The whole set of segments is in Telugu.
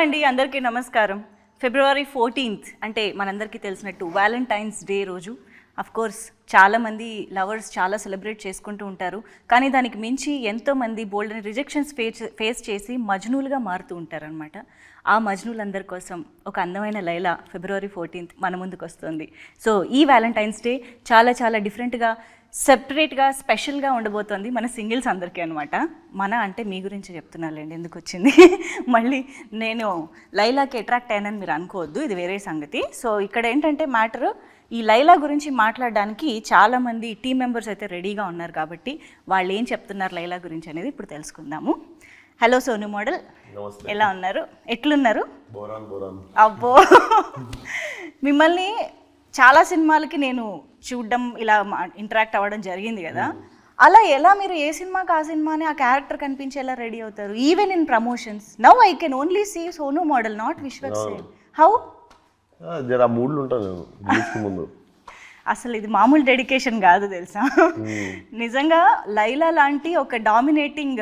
అండి, అందరికీ నమస్కారం. ఫిబ్రవరి 14th అంటే మనందరికీ తెలిసినట్టు వ్యాలంటైన్స్ డే రోజు. కోర్స్ చాలామంది లవర్స్ చాలా సెలబ్రేట్ చేసుకుంటూ ఉంటారు. కానీ దానికి మించి ఎంతోమంది బోల్డ్ అని రిజెక్షన్స్ ఫేస్ చేసి మజ్నూలుగా మారుతూ ఉంటారనమాట. ఆ మజ్నూలందరి కోసం ఒక అందమైన లైలా ఫిబ్రవరి 14th మన ముందుకు వస్తుంది. సో ఈ వ్యాలంటైన్స్ డే చాలా చాలా డిఫరెంట్గా, సెపరేట్గా, స్పెషల్గా ఉండబోతోంది మన సింగిల్స్ అందరికీ అనమాట. మన అంటే మీ గురించి చెప్తున్నానులేండి, ఎందుకు వచ్చింది మళ్ళీ నేను లైలాకి అట్రాక్ట్ అయ్యానని మీరు అనుకోవద్దు, ఇది వేరే సంగతి. సో ఇక్కడ ఏంటంటే మ్యాటర్, ఈ లైలా గురించి మాట్లాడడానికి చాలామంది టీం మెంబర్స్ అయితే రెడీగా ఉన్నారు. కాబట్టి వాళ్ళు ఏం చెప్తున్నారు లైలా గురించి అనేది ఇప్పుడు తెలుసుకుందాము. హలో సోను మోడల్, ఎలా ఉన్నారు, ఎట్లున్నారు? అబ్బో మిమ్మల్ని చాలా సినిమాలకి నేను చూడడం, ఇలా ఇంటరాక్ట్ అవ్వడం జరిగింది కదా. అలా ఎలా మీరు ఏ సినిమాకి ఆ సినిమాని ఆ క్యారెక్టర్ కనిపించేలా రెడీ అవుతారు? Even in promotions now I can only see Sonu model, not Vishwak Sen. How? జరా మూడ్లు ఉంటాను ముందు. అసలు ఇది మామూలు డెడికేషన్ కాదు తెలుసా. నిజంగా లైలా లాంటి ఒక డామినేటింగ్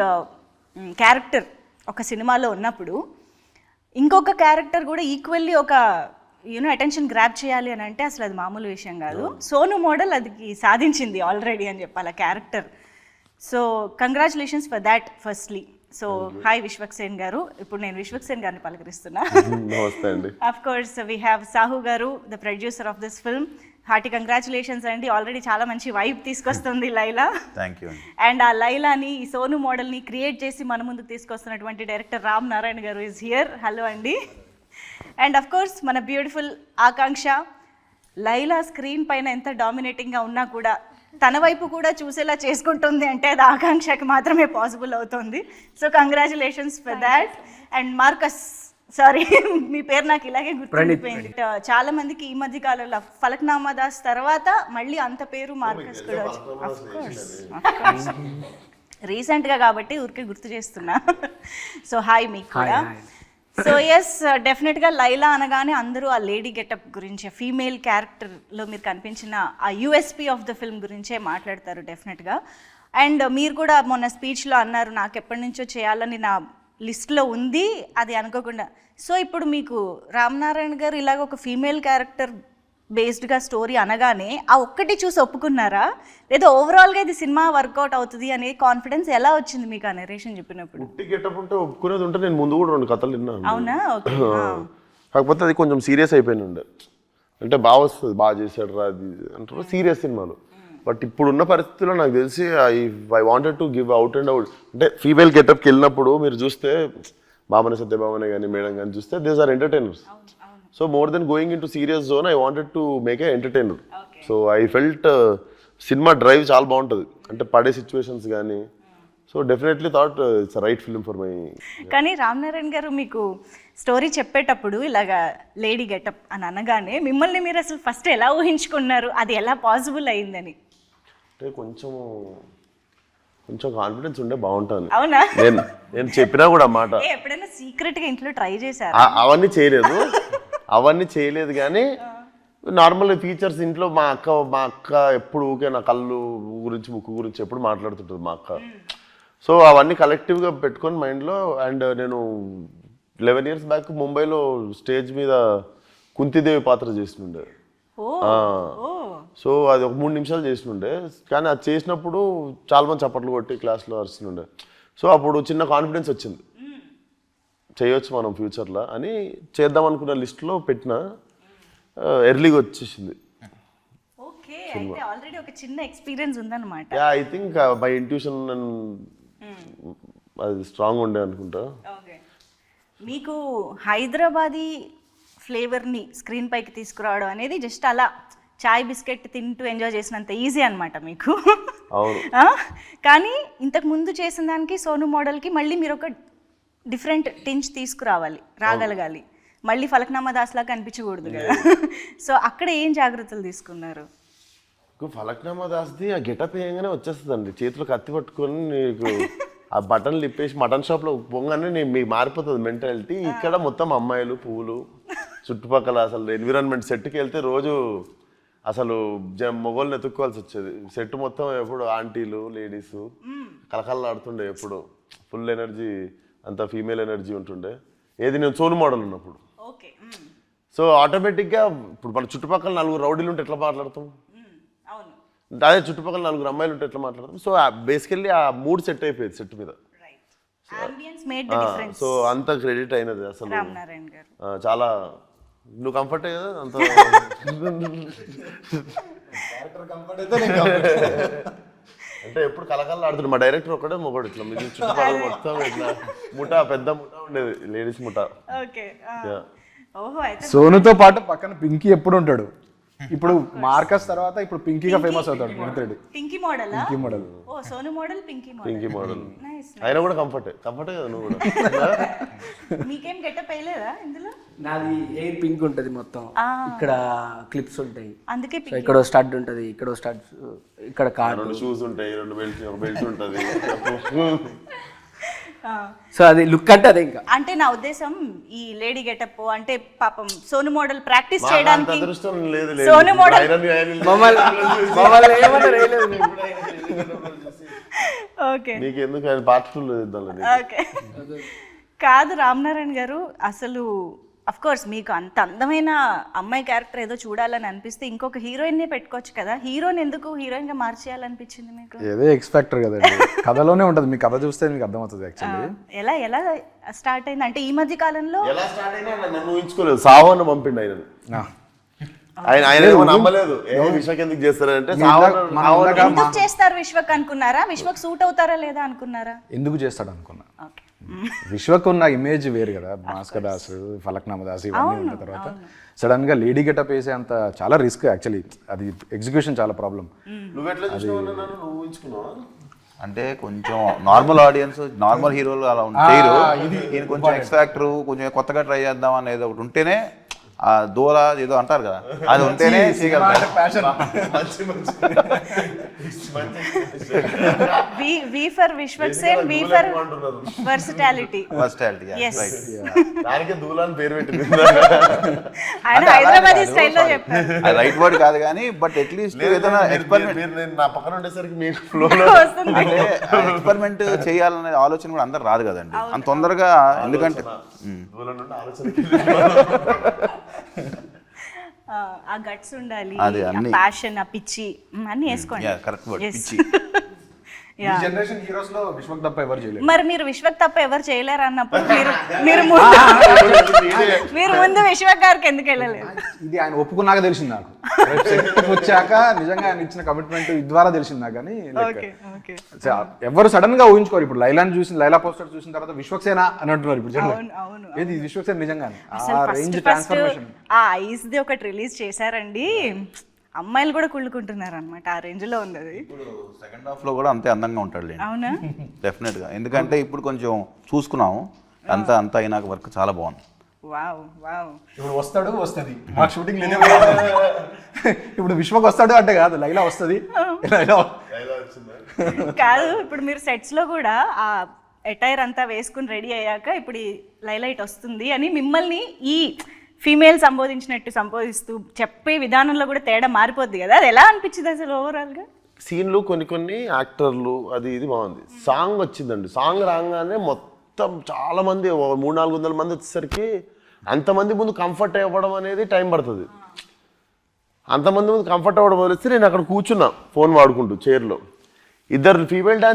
క్యారెక్టర్ ఒక సినిమాలో ఉన్నప్పుడు ఇంకొక క్యారెక్టర్ కూడా ఈక్వల్లీ ఒక అటెన్షన్ గ్రాప్ చేయాలి అని అంటే అసలు అది మామూలు విషయం కాదు. సోను మోడల్ అది సాధించింది ఆల్రెడీ అని చెప్పాలి character. So congratulations for that firstly. So hi Vishwak Sen garu. ఇప్పుడు నేను విశ్వక్ సేన్ గారిని పలకరిస్తున్నా. Of course we have Sahu garu, the producer of this film. Hearty congratulations అండి, ఆల్రెడీ చాలా మంచి వైబ్ తీసుకొస్తుంది లైలా. అండ్ ఆ లైలాని, ఈ సోను మోడల్ని క్రియేట్ చేసి మన ముందుకు తీసుకొస్తున్నటువంటి డైరెక్టర్ రామ్ నారాయణ గారు ఈజ్ హియర్. హలో అండి. అండ్ అఫ్ కోర్స్ మన బ్యూటిఫుల్ ఆకాంక్ష. లైలా స్క్రీన్ పైన ఎంత డామినేటింగ్గా ఉన్నా కూడా తన వైపు కూడా చూసేలా చేసుకుంటుంది అంటే అది ఆకాంక్షకి మాత్రమే పాసిబుల్ అవుతుంది. So congratulations for that. And Marcus, sorry మీ పేరు నాకు ఇలాగే గుర్తుండిపోయింది. చాలా మందికి ఈ మధ్య కాలంలో ఫలక్నామా దాస్ తర్వాత మళ్ళీ అంత పేరు మార్కస్ కూడా వచ్చి రీసెంట్గా కాబట్టి ఊరికే గుర్తు చేస్తున్నా. సో హాయ్ మీకు కూడా. సో ఎస్, డెఫినెట్గా లైలా అనగానే అందరూ ఆ లేడీ గెటప్ గురించి, ఫీమేల్ క్యారెక్టర్లో మీరు కనిపించిన ఆ యూఎస్పీ ఆఫ్ ద ఫిల్మ్ గురించే మాట్లాడతారు డెఫినెట్గా. అండ్ మీరు కూడా మొన్న స్పీచ్లో అన్నారు, నాకు ఎప్పటి నుంచో చేయాలని నా లిస్ట్లో ఉంది, అది అనుకోకుండా. సో ఇప్పుడు మీకు రామ్ నారాయణ గారు ఇలాగ ఒక ఫీమేల్ క్యారెక్టర్ బేస్డ్గా స్టోరీ అనగానే ఆ ఒక్కటి చూసి ఒప్పుకున్నారా, లేదా ఓవరాల్గా ఇది సినిమా వర్కౌట్ అవుతుంది అనే కాన్ఫిడెన్స్ ఎలా వచ్చింది మీకు ఆ నరేషన్ చెప్పినప్పుడు? ఒప్పుకునేది ఉంటే నేను ముందు కూడా 2 కథలు విన్నాను. అవునా? కాకపోతే అది కొంచెం సీరియస్ అయిపోయింది ఉండే, అంటే బాగా వస్తుంది, బాగా చేశాడు రా అది అంటారు సీరియస్ సినిమాలు. బట్ ఇప్పుడున్న పరిస్థితుల్లో నాకు తెలిసి I wanted to give out and out. అంటే ఫీమేల్ గెటప్కి వెళ్ళినప్పుడు మీరు చూస్తే బాబన సత్యభామనే కానీ మేడం కానీ చూస్తే these are entertainers. So more than going in to serious zone I wanted to make a entertainer. So I felt cinema drive చాలా బాగుంటుంది, అంటే పడే సిచ్యువేషన్స్ కానీ. So definitely thought it's right film for my. కానీ రామ్ నారాయణ గారు మీకు స్టోరీ చెప్పేటప్పుడు ఇలాగా లేడీ గెటప్ అని అనగానే మిమ్మల్ని మీరు అసలు ఫస్ట్ ఎలా ఊహించుకున్నారు, అది ఎలా పాసిబుల్ అయిందని? అంటే కొంచెం కాన్ఫిడెన్స్ ఉండే బాగుంటుంది. అవునా? నేను చెప్పినా కూడా మాట ఎప్పుడైనా సీక్రెట్గా ఇంట్లో ట్రై చేశారు? అవన్నీ చేయలేదు కానీ నార్మల్ ఫీచర్స్ ఇంట్లో మా అక్క ఎప్పుడు ఊకే నా కళ్ళు గురించి ముక్కు గురించి ఎప్పుడు మాట్లాడుతుంటుంది మా అక్క. సో అవన్నీ కలెక్టివ్గా పెట్టుకొని మైండ్లో. అండ్ నేను 11 years బ్యాక్ ముంబైలో స్టేజ్ మీద కుంతిదేవి పాత్ర చేస్తుండే. సో అది ఒక 3 నిమిషాలు చేస్తుండే, కానీ అది చేసినప్పుడు చాలా మంది చప్పట్లు కొట్టి క్లాస్లో అరుస్తుండే. సో అప్పుడు చిన్న కాన్ఫిడెన్స్ వచ్చింది, చేయొచ్చు మనం ఫ్యూచర్లో అని. చేద్దాం అనుకున్న లిస్ట్లో పెట్టిన, ఎర్లీగా వచ్చేసింది. ఆల్రెడీ ఒక చిన్న ఎక్స్పీరియన్స్ ఉందన్నమాట. ఐ థింక్ మై ఇంట్యూషన్ అది స్ట్రాంగ్ ఉండే అనుకుంటా. మీకు హైదరాబాదీ ఫ్లేవర్ని స్క్రీన్ పైకి తీసుకురావడం అనేది జస్ట్ అలా చాయ్ బిస్కెట్ తింటూ ఎంజాయ్ చేసినంత ఈజీ అనమాట మీకు. కానీ ఇంతకు ముందు చేసిన దానికి సోను మోడల్కి మళ్ళీ మీరు ఒక డిఫరెంట్ టించ్ రాగలగాలి. మళ్ళీ ఫలక్నామా దాస్లా కనిపించకూడదు కదా. సో అక్కడ ఏం జాగ్రత్తలు తీసుకున్నారు? ఫలక్నామా దాస్ది ఆ గెటప్ వేయగానే వచ్చేస్తుందండి, చేతిలో కత్తి పట్టుకొని నీకు ఆ బటన్లు ఇప్పేసి మటన్ షాప్లో పోగానే మీకు మారిపోతుంది మెంటాలిటీ. ఇక్కడ మొత్తం అమ్మాయిలు, పువ్వులు, చుట్టుపక్కల అసలు ఎన్విరాన్మెంట్. సెట్కి వెళ్తే రోజు అసలు మొగోళ్ళని ఎత్తుక్కోవాల్సి వచ్చేది. సెట్ మొత్తం ఎప్పుడు ఆంటీలు, లేడీసు కలకల్లాడుతుండే, ఎప్పుడు ఫుల్ ఎనర్జీ, అంత ఫీమేల్ ఎనర్జీ ఉంటుండే. ఏది నేను సోను మోడల్ ఉన్నప్పుడు. ఓకే. సో ఆటోమేటిక్గా ఇప్పుడు మన చుట్టుపక్కల 4 రౌడీలు ఉంటే ఎట్లా మాట్లాడతాం, అవును. అదే చుట్టుపక్కల 4 అమ్మాయిలు ఉంటే ఎట్లా మాట్లాడతాం. సో బేసికల్లీ ఆ మూడ్ సెట్ అయిపోయింది సెట్ మీద. Ambience made the difference. So అంత క్రెడిట్ అయినది అసలు రామనారాయణ గారు. చాలా నువ్వు కంఫర్ట్ కదా అంత అంటే ఎప్పుడు కలకల్లా ఆడుతుంది. మా డైరెక్టర్ ఒకటే మొగడు ఇట్లా మీ చుట్టుపక్కల మొత్తం ఇట్లా పెద్ద ముఠా ఉండేది, లేడీస్ ముఠా. ఓకే. ఓహో, అయితే సోనుతో పాటు పక్కన పింకీ ఎప్పుడు ఉంటాడు. ఇప్పుడు మార్కస్ తర్వాత ఇప్పుడు పింకీగా ఫేమస్ అవుతాడు. Pinky model. Pinky model. Oh Sonu model, Pinky model. Nice. ఆయన కూడా కంఫర్టే కదా నువ్వు కూడా. మీకేం గెటప్ వేయలేదా ఇందులో? నాది ఎయిర్ పింక్ ఉంటది మొత్తం, ఇక్కడ క్లిప్స్ ఉంటాయి, అందుకే సో ఇక్కడ స్టడ్ ఉంటది, ఇక్కడ స్టడ్, ఇక్కడ కార్డు, 2 షూస్ ఉంటాయి, 2 బెల్ట్స్ ఉంటది. సో అది లుక్ అంటే అదే. ఇంకా అంటే నా ఉద్దేశం ఈ లేడీ గెటప్ అంటే పాపం సోను మోడల్ ప్రాక్టీస్ చేయడానికి అదృష్టం లేదు. సోను మోడల్ మమ్మల్ని ఏమన్నా రేయలేదు. ఓకే. నీకు ఎందుకు ఆయన పార్ట్ 2 ఇద్దాం. ఓకే. కాదు రామనారాయణ గారు, అసలు అఫ్ కోర్స్ మీకు అంత అందమైన అమ్మాయి క్యారెక్టర్ ఏదో చూడాలని అనిపిస్తే ఇంకొక హీరోయిన్నే పెట్టుకోవచ్చు కదా. హీరోని ఎందుకు హీరోయిన్ గా మార్చేయాలనిపించింది మీకు? ఏదో ఎక్స్పెక్టర్ కదండి, కథలోనే ఉంటుంది. మీ కథ చూస్తే మీకు అర్థమవుతుంది యాక్చువల్లీ. ఎలా స్టార్ట్ అయింది అంటే ఈ మధ్య కాలంలో ఎలా స్టార్ట్ అయినా నన్ను ఊహించుకోలేదు. సావన్న పంపిండు ఆయన ఏమో నమ్మలేదు. విశ్వక్ ఎందుకు చేస్తారంటే ఎందుకు చేస్తారు విశ్వక్ అనుకున్నారా? విశ్వక్ సూట్ అవుతారా లేదా అనుకున్నారా? ఎందుకు చేస్తాడు అనుకున్నా. విశ్వక్ ఉన్న ఇమేజ్ వేరు కదా, భాస్కర్ దాస్, ఫలక్నామా దాస్ ఇవన్నీ ఉన్న తర్వాత సడన్ గా లేడీ గెటప్ వేసే అంత చాలా రిస్క్ యాక్చువల్లీ. అది ఎగ్జిక్యూషన్ చాలా ప్రాబ్లం. అంటే కొంచెం నార్మల్ ఆడియన్స్, నార్మల్ హీరోలు అలా చేయరు. ఈయన కొంచెం ఎక్స్ ఫ్యాక్టర్, కొంచెం కొత్తగా ట్రై చేద్దాం అనేది ఒకటి ఉంటేనే, ఆ దూల ఏదో అంటారు కదా, అది ఉంటేనే చేయగలుగుతారు. V for Vishwak Sen, V for versatility. Yes. దానికే దూలాన్ని పేరు పెట్టింది. ఆయన హైదరాబాదీ స్టైల్లో చెప్పారు. అది రైట్ వర్డ్ కాదు కానీ, బట్ అట్లీస్ట్ ఏదైనా ఎక్స్పెరిమెంట్ నా పక్కన ఉండేసరికి మీకు ఫ్లోలో అంటే ఎక్స్పెరిమెంట్ చేయాలనే ఆలోచన కూడా అందరు రాదు కదండి అంత తొందరగా. ఎందుకంటే ఆ గట్స్ ఉండాలి, అన్ని ప్యాషన్, ఆ పిచ్చి అన్ని వేసుకోండి. కరెక్ట్ వర్డ్, పిచ్చి. జనరేషన్ హీరోస్ లో విశ్వక్ తప్ప ఎవరు చేయలేరు. మరి మీరు విశ్వక్ తప్ప ఎవరు చేయలేరు అన్నప్పుడు మీరు ముందు విశ్వక్ గారికి ఎందుకు వెళ్ళలేదు? ఇది ఆయన ఒప్పుకున్నాక తెలిసింది నాకు. వచ్చాక నిజంగా ఆయన ఇచ్చిన కమిట్మెంట్ ద్వారా తెలిసింది నాకు. కానీ ఎవరు సడన్ గా ఊహించుకోరు. ఇప్పుడు లైలాని చూసిన, లైలా పోస్టర్ చూసిన తర్వాత విశ్వక్సేన అని అంటున్నారు. ఇప్పుడు ఏది విశ్వక్సేన నిజంగానే ఆ రేంజ్ ట్రాన్స్ఫర్మేషన్. ఆ ఐస్ ది ఒకటి రిలీజ్ చేశారండి, అమ్మాయిలు కూడా కుళ్ళుకుంటున్నారు అనమాట. ఆ రేంజ్ లో ఉంది అది. సెకండ్ హాఫ్ లో కూడా అంతే అందంగా ఉంటాడు. అవునా? డెఫినెట్ గా. ఎందుకంటే ఇప్పుడు కొంచెం చూసుకున్నాము, అంతా అయినాక వర్క్ చాలా బాగుంది. ఇప్పుడు వస్తుంది మాకు షూటింగ్ లేదు. ఇప్పుడు విశ్వక్ వస్తాడు అంటే కాదు, లైలా వస్తుంది. కాదు, ఇప్పుడు మీరు సెట్స్ లో కూడా ఆ ఎటైర్ అంతా వేసుకుని రెడీ అయ్యాక ఇప్పుడు ఈ లైలైట్ వస్తుంది అని మిమ్మల్ని ఈ ఫీమేల్ సంబోధించినట్టు సంబోధిస్తూ చెప్పే విధానంలో కూడా తేడా మారిపోద్ది కదా. అది ఎలా అనిపించింది అసలు ఓవరాల్ గా? సీన్లు కొన్ని యాక్టర్లు అది ఇది బాగుంది. సాంగ్ వచ్చిందండి, సాంగ్ రాగానే మొత్తం చాలా మంది 300-400 మంది వచ్చేసరికి అంతమంది ముందు కంఫర్ట్ అవ్వడం అనేది టైం పడుతుంది. అంతమంది ముందు కంఫర్ట్ అవ్వడం వదిలేస్తే నేను అక్కడ కూర్చున్నా ఫోన్ వాడుకుంటూ చైర్లో. ఇద్దరు ఫీమేల్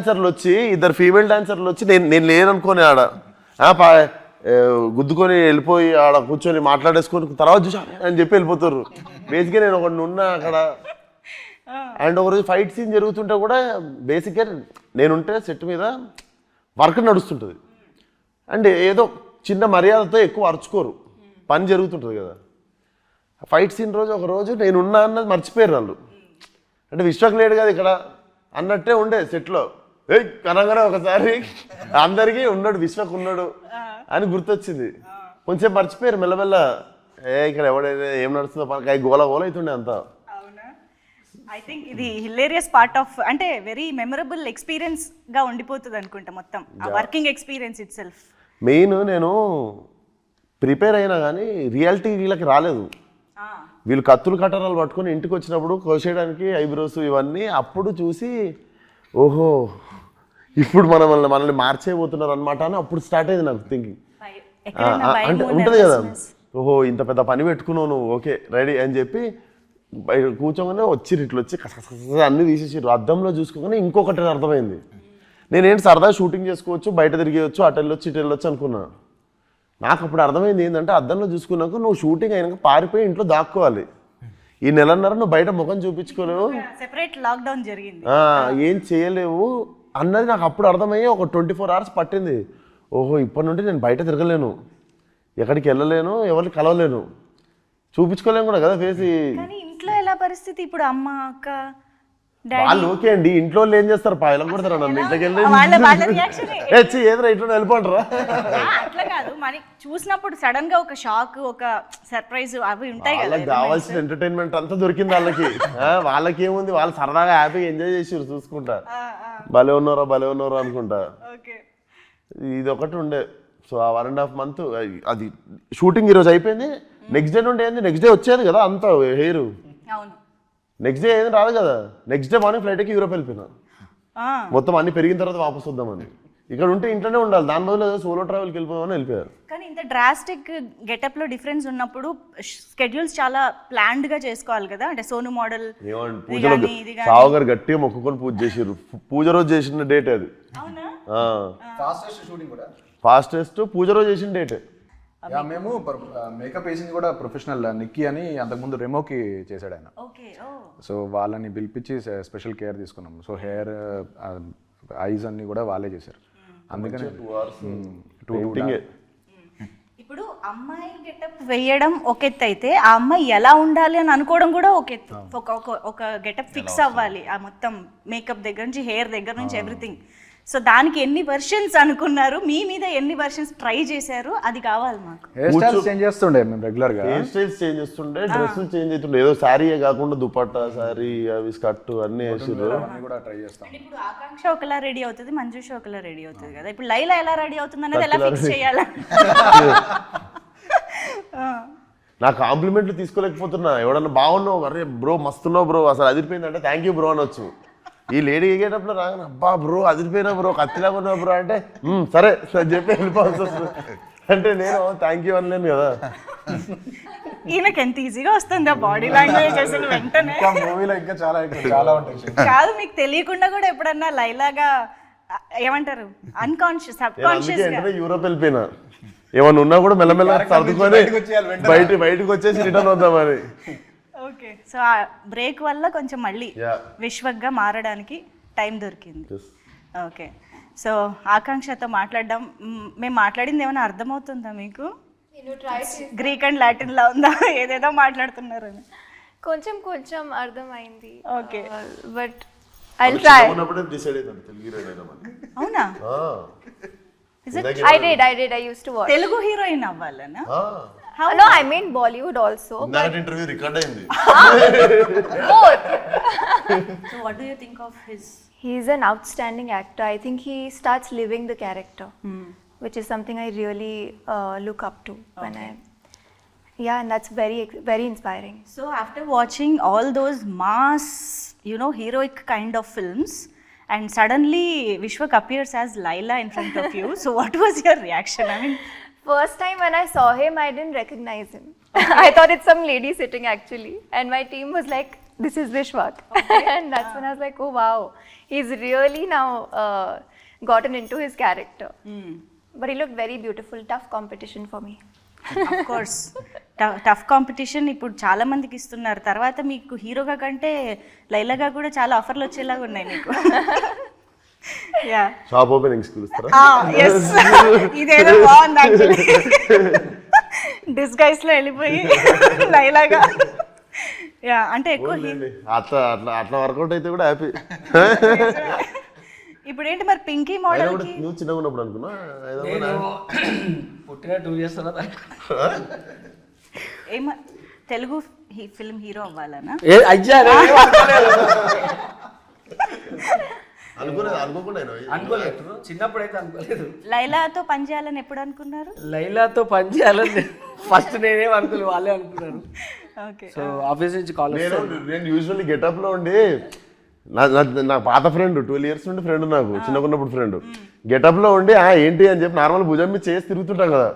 డాన్సర్లు వచ్చి నేను లేననుకోని ఆడ గుద్దుకొని వెళ్ళిపోయి ఆడ కూర్చొని మాట్లాడేసుకొని తర్వాత చూసా అని చెప్పి వెళ్ళిపోతారు. బేసిక్గా నేను ఒకటి ఉన్నా అక్కడ. అండ్ ఒకరోజు ఫైట్ సీన్ జరుగుతుంటే కూడా బేసిక్గా నేనుంటే సెట్ మీద వర్క్ నడుస్తుంటుంది. అండ్ ఏదో చిన్న మర్యాదతో ఎక్కువ అరుచుకోరు, పని జరుగుతుంటుంది కదా. ఫైట్ సీన్ రోజు ఒకరోజు నేనున్నా అన్నది మర్చిపోయారు వాళ్ళు. అంటే విశ్వక్ లేడు కదా ఇక్కడ అన్నట్టే ఉండే సెట్లో. కనగానే ఒకసారి అందరికీ ఉన్నాడు, విశ్వక్ ఉన్నాడు అని గుర్తొచ్చింది. కొంచెం మర్చిపోయారు మెల్లమెల్ల. ఇక్కడ ఎవడైతే ఏం నడుస్తుందో పని గోల అవుతుండే అంతా. ఐ థింక్ ఇది హిలేరియస్ పార్ట్ ఆఫ్, అంటే వెరీ మెమరబుల్ ఎక్స్పీరియన్స్ గా ఉండిపోతుంది అనుకుంటా మొత్తం ఆ working experience it self. Main నేను ప్రిపేర్ అయినా కానీ రియాలిటీ వీళ్ళకి రాలేదు. వీళ్ళు కత్తులు కట్టరాలు పట్టుకొని ఇంటికి వచ్చినప్పుడు కోసేయడానికి ఐబ్రోస్ ఇవన్నీ అప్పుడు చూసి ఓహో ఇప్పుడు మనల్ని మార్చేయబోతున్నారు అనమాట అని అప్పుడు స్టార్ట్ అయింది నాకు థింకింగ్. ఎక్కడైనా భయము, అంటే ఉంటుంది కదా, nervousness? ఓహో ఇంత పెద్ద పని పెట్టుకున్నావు నువ్వు, ఓకే రెడీ అని చెప్పి బయట కూర్చోగానే వచ్చిర్రు, ఇట్లా వచ్చి కసకస అన్ని తీసేసారు. అద్దంలో చూసుకోగానే ఇంకొకటి అర్థమైంది. నేనేంటి సరదా షూటింగ్ చేసుకోవచ్చు, బయట తిరిగేయచ్చు, అటు వెళ్ళొచ్చు ఇటు వెళ్ళొచ్చు అనుకున్నా. నాకు అప్పుడు అర్థమైంది ఏంటంటే అద్దంలో చూసుకున్నాక నువ్వు షూటింగ్ అయినాక పారిపోయి ఇంట్లో దాక్కోవాలి. ఈ నెలన్నర నువ్వు బయట ముఖం చూపించుకోలేవు, సెపరేట్ లాక్డౌన్ జరిగింది. ఏం చేయలేవు అన్నది నాకు అప్పుడు అర్థమయ్యి ఒక 24 hours పట్టింది. ఓహో ఇప్పటి నుండి నేను బయట తిరగలేను, ఎక్కడికి వెళ్ళలేను, ఎవరిని కలవలేను, చూపించుకోలేను కూడా కదా ఫేసి. కానీ ఇంట్లో ఎలా పరిస్థితి ఇప్పుడు? అమ్మ, అక్క, వాళ్ళు ఓకే అండి, ఇంట్లో వాళ్ళు ఏం చేస్తారు, పాయలం కొడతారా నన్ను ఇంట్లోకి వెళ్ళి, వాళ్ళ రియాక్షన్ ఏదో ఇంట్లో వెళ్ళిపోంటారా. అట్లా కాదు, మనకి చూసినప్పుడు సడన్ గా ఒక షాక్, ఒక సర్ప్రైజ్ అవి ఉంటాయి కదా. వాళ్ళకి కావాల్సిన ఎంటర్టైన్మెంట్ అంతా దొరికింది వాళ్ళకి. వాళ్ళకి ఏముంది, వాళ్ళు సరదాగా హ్యాపీగా ఎంజాయ్ చేసారు చూసుకుంటా, భలే ఉన్నారా అనుకుంటా. ఇది ఒకటి ఉండే. సో ఆ 1.5 months అది షూటింగ్ ఈరోజు అయిపోయింది. నెక్స్ట్ డే నుండి ఏంది, నెక్స్ట్ డే వచ్చేది కదా అంత హెయిర్, అవును. నెక్స్ట్ డే ఏది రాదు కదా. నెక్స్ట్ డే మార్నింగ్ ఫ్లైట్కి యూరోప్ వెళ్ళిపోయినా, మొత్తం అన్ని పెరిగిన తర్వాత వాపస్ వద్దామని. ఇక్కడ ఉంటే ఇంట్లోనే ఉండాలి, దాని బదులు సోలో ట్రావెల్కి వెళ్ళిపోదామని వెళ్ళిపోయారు. కానీ ఇంత డ్రాస్టిక్ గెటప్ లో డిఫరెన్స్ ఉన్నప్పుడు స్కెడ్యూల్స్ చాలా ప్లాన్డ్ గా చేసుకోవాలి కదా. అంటే సోను మోడల్ ఏమంటే పూజలో సావు గారు గట్టిగా మొక్కుకొని పూజ చేసారు. పూజ రోజు చేసిన డేట్ అది. ఫాస్టెస్ట్ పూజ రోజు చేసిన డేట్. మేము మేకప్ వేసింది కూడా ప్రొఫెషనల్ నిక్కీ అని, అంతకుముందు రెమోకి చేశాడు ఆయన. సో వాళ్ళని పిలిపించి స్పెషల్ కేర్ తీసుకున్నాం. సో హెయిర్, ఐస్ అన్ని కూడా వాళ్ళే చేశారు. అందుకని 2 hours పెయింటింగే. ఇప్పుడు అమ్మాయి గెటప్ వేయడం ఒక ఎత్తు అయితే, ఆ అమ్మాయి ఎలా ఉండాలి అని అనుకోవడం కూడా ఒక ఎత్తు. ఒక గెటప్ ఫిక్స్ అవ్వాలి, ఆ మొత్తం మేకప్ దగ్గర నుంచి హెయిర్ దగ్గర నుంచి ఎవ్రీథింగ్. సో దానికి ఎన్ని వర్షన్స్ అనుకున్నారు, మీ మీద ఎన్ని వర్షన్స్ ట్రై చేశారు, అది కావాలి మాకు. హెయిర్ స్టైల్స్ చేంజ్ చేస్తుండే మేము రెగ్యులర్ గా, హెయిర్ స్టైల్స్ చేంజ్ చేస్తుండే, డ్రెస్సులు చేంజ్ అవుతుండే. ఏదో శారీయే కాకుండా దుపట్టా, శారీ, అవి స్కర్ట్ అన్ని వేసారు. కూడా ట్రై చేస్తాం. ఇప్పుడు ఆకాంక్ష ఒకలా రెడీ అవుతుంది, మంజుష ఒకలా రెడీ అవుతుంది కదా. ఇప్పుడు లైలా ఎలా రెడీ అవుతుంది అనేది ఎలా ఫిక్స్ చేయాలి? నా కాంప్లిమెంట్లు తీసుకోలేకపోతున్నా. ఎవడన్నా బాగున్నావు, అరే బ్రో మస్తున్నావు బ్రో, అసలు అదిరిపోయిందంటే థ్యాంక్ యూ బ్రో అనొచ్చు. ఈ లేడీ ఎగేటప్పుడు రాగానే అబ్బా బ్రో అదిరిపోయినా బ్రో, కత్తిలాగా ఉన్నావు బ్రో అంటే సరే అని చెప్పి వెళ్ళిపోవాల్సి వస్తుంది. అంటే నేను థ్యాంక్ యూ అనలేను కదా. ఈయనకి ఎంత ఈజీగా వస్తుంది ఆ బాడీ లాంగ్వేజ్ అసలు వెంటనే. మూవీలో ఇంకా చాలా ఉంటాయి. కాదు, మీకు తెలియకుండా కూడా ఎప్పుడన్నా లైలాగా ఏమంటారు, అన్కాన్షియస్, సబ్ కాన్షియస్ గా యూరోప్ వెళ్ళిపోయినా, ఏమన్నా ఉన్నా కూడా మెల్లమెల్ల సర్దుకొని బయటకు వచ్చేసి రిటర్న్ వద్దామని. ఓకే. సో ఆ బ్రేక్ వల్ల కొంచెం మళ్ళీ విశ్వక్గా మారడానికి టైం దొరికింది. ఓకే. సో ఆకాంక్షతో మాట్లాడడం, మేము మాట్లాడింది ఏమైనా అర్థమవుతుందా మీకు? గ్రీక్ అండ్ లాటిన్ లా ఉందా? ఏదేదో మాట్లాడుతున్నారని కొంచెం కొంచెం అర్థమైంది. Okay. But I will try. అవునా? I did. I used to watch. Telugu heroine అవ్వాలనా? No, I mean Bollywood also. Interview record అయింది. Both. So what do you think of his? He's an outstanding actor. I think he starts living the character, which is something I really look up to when yeah, and that's very, very inspiring. So after watching all those mass, heroic kind of films, and suddenly Vishwak appears as Laila in front of you. So what was your reaction? I mean, First time when I saw him, I didn't recognize him. I thought it's some lady sitting actually. And my team was like, this is Vishwak. And that's when I was like, oh wow. He's really now gotten into his character. But he looked very beautiful. Tough competition for me. of course. Tough competition ఇప్పుడు చాలా మందికి ఇస్తున్నారు. తర్వాత మీకు హీరోగా కంటే లైలాగా కూడా చాలా ఆఫర్లు వచ్చేలాగా ఉన్నాయి మీకు. షాప్ ఓపెనింగ్స్ పిలుస్తారా? ఇదేదో బాగుంది యాక్చువల్లీ. డిస్గైస్ లో వెళ్ళిపోయి లైలాగా. యా, అంటే ఎక్కువ అట్లా అట్లా వర్కౌట్ అయితే కూడా హ్యాపీ. ఇప్పుడు ఏంటి మరి పింకీ మోడల్ కి? నువ్వు చిన్నగా ఉన్నప్పుడు అనుకున్నా పుట్టిన 2 years తర్వాత తెలుగు ఫిల్మ్ హీరో అవ్వాలనా? అనుకోలేదు, చిన్నప్పుడు అయితే అనుకోలేదు. లైలాతో పని చేయాలని ఎప్పుడు అనుకున్నారు? లైలాతో పని చేయాలని ఫస్ట్ నేనేం అనుకోలేదు, వాళ్ళే అనుకున్నారు. ఓకే. సో ఆఫీస్ నుంచి కాల్ నేను యూజువల్లీ గెటప్ లో ఉండి, నా పాత ఫ్రెండ్ 12 years నుండి ఫ్రెండ్, నాకు చిన్నకున్నప్పుడు ఫ్రెండ్, గెటప్ లో ఉండి ఏంటి అని చెప్పి నార్మల్ భుజం మీద చేసి తిరుగుతుంటాం కదా,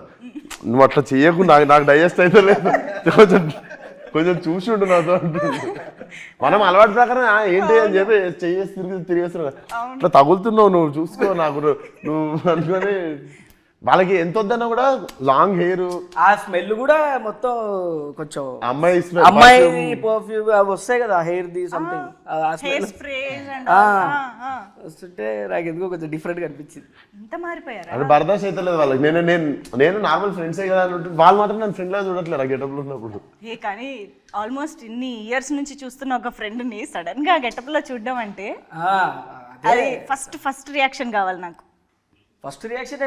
నువ్వు అట్లా చెయ్యకు, నాకు డైజెస్ట్ అయితే లేదు, కొంచెం చూసి ఉండు నాతో అంటుంది. మనం అలవాటు ప్రకారం ఏంటి అని చెప్పి తిరిగేస్తున్నావు, అట్లా తగులుతున్నావు, నువ్వు చూసుకో నాకు నువ్వు అనుకొని. వాళ్ళకి ఎంత వద్దన్నా కూడా లాంగ్ హెయిర్, ఆ స్మెల్ కూడా మొత్తం కొంచెం అమ్మాయి పర్ఫ్యూమ్ అవి వస్తాయి కదా, hair the something hair sprays and వస్తుంటే నాకు ఎందుకో కొంచెం డిఫరెంట్ గా అనిపించింది. ఎంత మారిపోయారా? అంటే బర్దాష్ అయితే లేదు వాళ్ళకి. నేను నార్మల్ ఫ్రెండ్సే కదా అని ఉంటుంది, వాళ్ళు మాత్రం నన్ను ఫ్రెండ్ లా చూడట్లేదు ఆ గెటప్ లో ఉన్నప్పుడు. కానీ ఆల్మోస్ట్ ఇన్ని ఇయర్స్ నుంచి చూస్తున్న ఒక ఫ్రెండ్ ని సడన్ గా గెటప్ లో చూడడం అంటే అది ఫస్ట్ రియాక్షన్ కావాలి నాకు. ఫస్ట్ రియాక్షన్